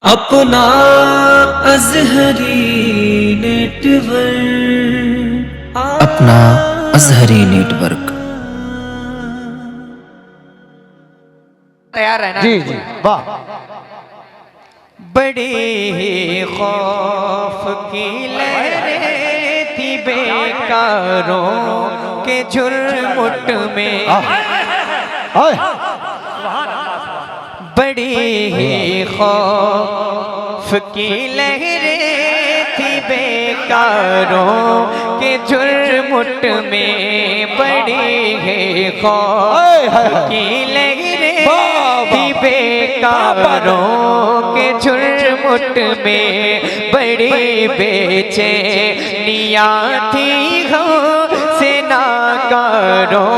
अपना अज़हरी नेटवर्क, अपना अज़हरी नेटवर्क। तैयार है ना? जी जी वाह। बड़ी ही खौफ की लहरें थी बेकारों के झुरमुट में, बड़ी ही खौफ की लहरें थी बेकारों के झुरमुट में, बड़ी ही खौफ की लहरें थी बेकारों के झुरमुट में, बड़ी बेचैनियाँ थी से नाकारों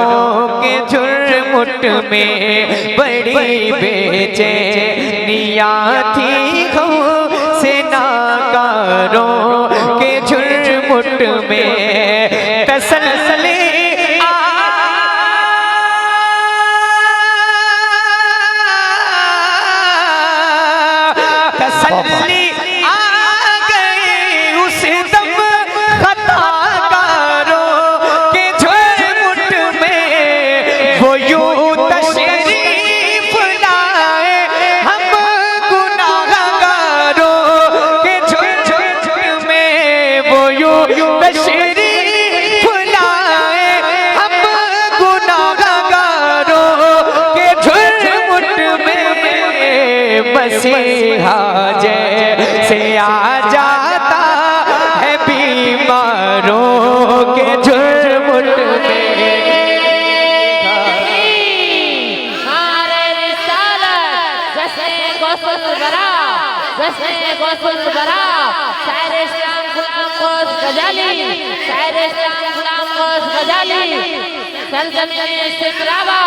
के झुरमुट में, बड़ी बेचैनियाँ थी से नाकारों के झुरमुट में। तसल्ली तसल्ली आ गई उस दम खताकारों के झुरमुट में, वो यूं तशरीफ लाए हम गुनाहगारों के झुरमुट में, वो यूं तशरीफ लाए हम गुनाहगारों के झुरमुट में। मसीहा जैसे आ जाता है बीमारों के झुरमुट में। नारे रिसालत जैसे गौसुल बरा, जैसे गौसुल बरा, शायर इस्लाम गुलाम गौस गजाली, शायर इस्लाम गुलाम गौस गजाली, सरजमीन सिमरावा,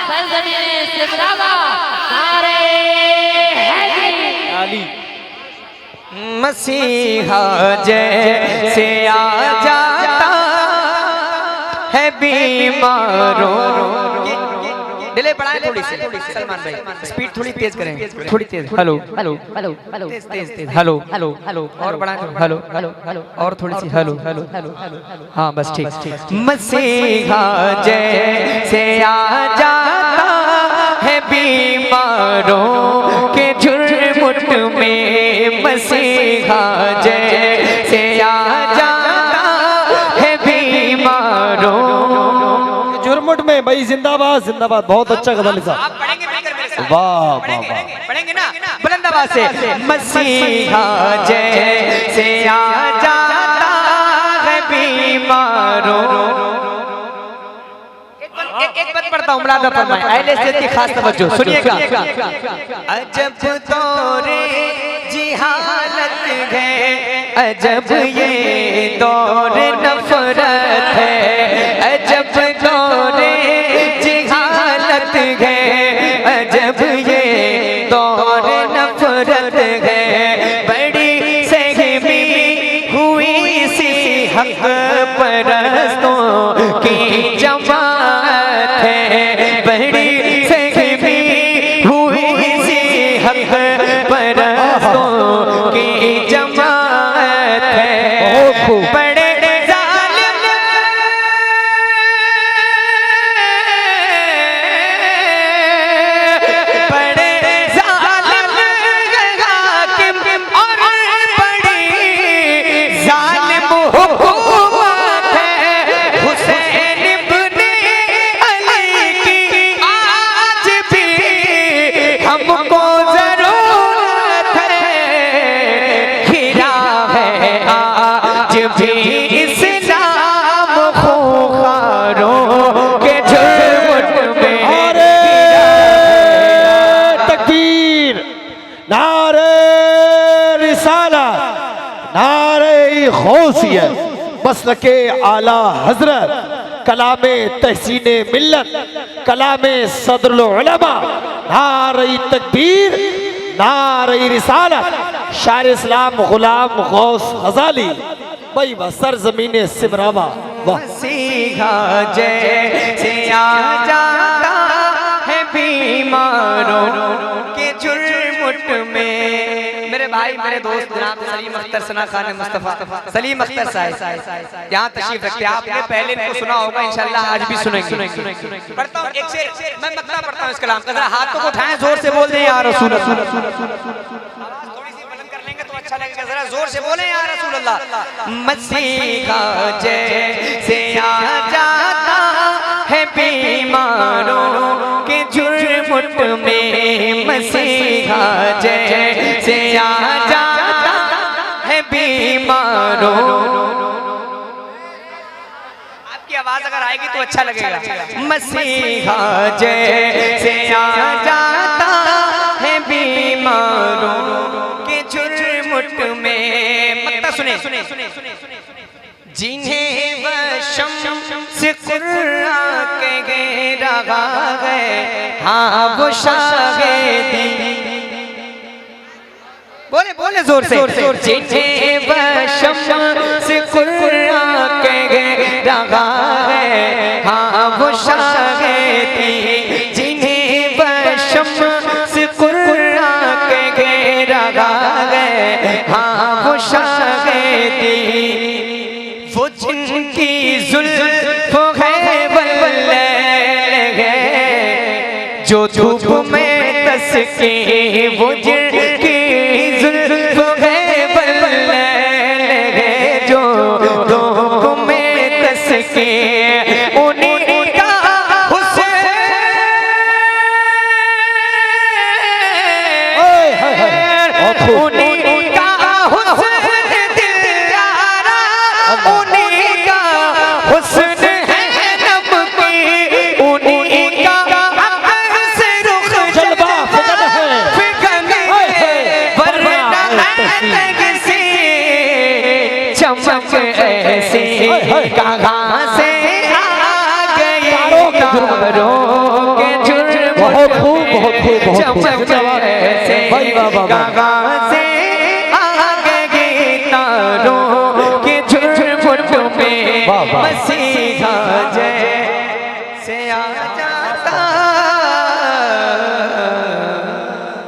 सरजमीन सिमरावा, नारे हैदरी। मसीहा जैसे आ जाता है बीमारों। डिले बढ़ाएं थोड़ी सी सलमान भाई, स्पीड थोड़ी तेज करें, थोड़ी तेज। हेलो हेलो हेलो हेलो तेज तेज तेज। हेलो हेलो हेलो और बढ़ाएं। हेलो हेलो हेलो और थोड़ी सी। हेलो हेलो हेलो हाँ बस ठीक। मसीहा जैसे आ जाता है बीमारों के झुरमुट में, मसीहा जैसे आ जाता है बीमारों झुरमुट में। भाई जिंदाबाद जिंदाबाद, बहुत अच्छा गजल लिखा। आप पढ़ेंगे मिलकर मेरे साथ? वाह वाह वाह। पढ़ेंगे ना बुलंद आवाज से। मसीहा जैसे आ जाता है बीमारों। एक बात पढ़ता हूँ, मुलादा फरमाएं, अहले सैयद की खास तवज्जो सुनिएगा। अजब दौरे जिहालत है, अजब ये दौर नफरत है, अजब दौरे जिहालत है, अजब ये दौर नफरत है, बड़ी सहमी हुई सी हक परस्तों की जमात है, बड़ी सहमी हुई सी हक परस्तों की जमात है। बड़े जालिम बड़े जालिम हाकिम और बड़ी जालिम हुकूमत है, हुसैन इब्ने अली की आज भी हमको जरूरत है, खिला है आज भी इस्लाम खूंखारों के झुरमुट में। नारे तकबीर, नारे रिसालत, नारे गौसियत, मसलके आला हजरत, कलामे तहसीने मिल्लत, कलामे सदरुल उलमा, नारे तकबीर, नारे रिसालत, शायर इस्लाम गुलाम गौस गजाली। भाई वाह, सरजमीने सिमरावा। वाह मसीहा जैसे आ जाता है बीमारों के झुरमुट में। मेरे भाई मेरे दोस्त जनाब सलीम अख्तर सना खान मुस्तफा सलीम अख्तर साहब यहाँ तशरीफ रखते हैं। आपने पहले इनको सुना होगा, इंशाल्लाह आज भी सुनेंगे। पढ़ता हूँ एक से मैं मक्ता पढ़ता हूँ इस कलाम का, जरा हाथों को उठाएं, जोर से बोल दें या रसूल अल्लाह। थोड़ी सी बुलंद कर लेंगे तो अच्छा लगेगा, जरा जोर से बोलें या रसूल अल्लाह। मसीहा जैसे आ जाता है बीमारों के झुरमुट में, मसीहा जैसे आ जाता है बीमारों। आपकी आवाज अगर आएगी तो अच्छा लगेगा। मसीहा जैसे आ जाता है बीमारों के झुरमुट में। मक्ता सुने जिन्हें वशम से कुर्रा के रहा है, हाँ वो शाहिदी। बोले बोले जोर से। जिन्हें वशम से कुर्रा के रहा है, हाँ वो शाहिदी। जिन्हें वशम से कुर्रा के रहा है, हाँ वो शाहिदी। वो जिनकी जुल्फ़ है वल्लैल है, जो धूप में तसके, वो जिनकी जुल्फ़ है वल्लैल है, जो धूप में तसके, उन्हीं का हुस्न, उन्हीं का हुस्न दिलदारा, उन्हीं का हुस्न है नमकी, उन्हीं का अक्ल से रुख जलवा फिकन है, फिकन है, वरना अलग से चमक ऐसी कहाँ से आ गई तारों के झुरमुट। बहुत खूब बहुत खूब बहुत खूब। चमक ऐसे कहाँ से आ गई तारों के झुरमुट में।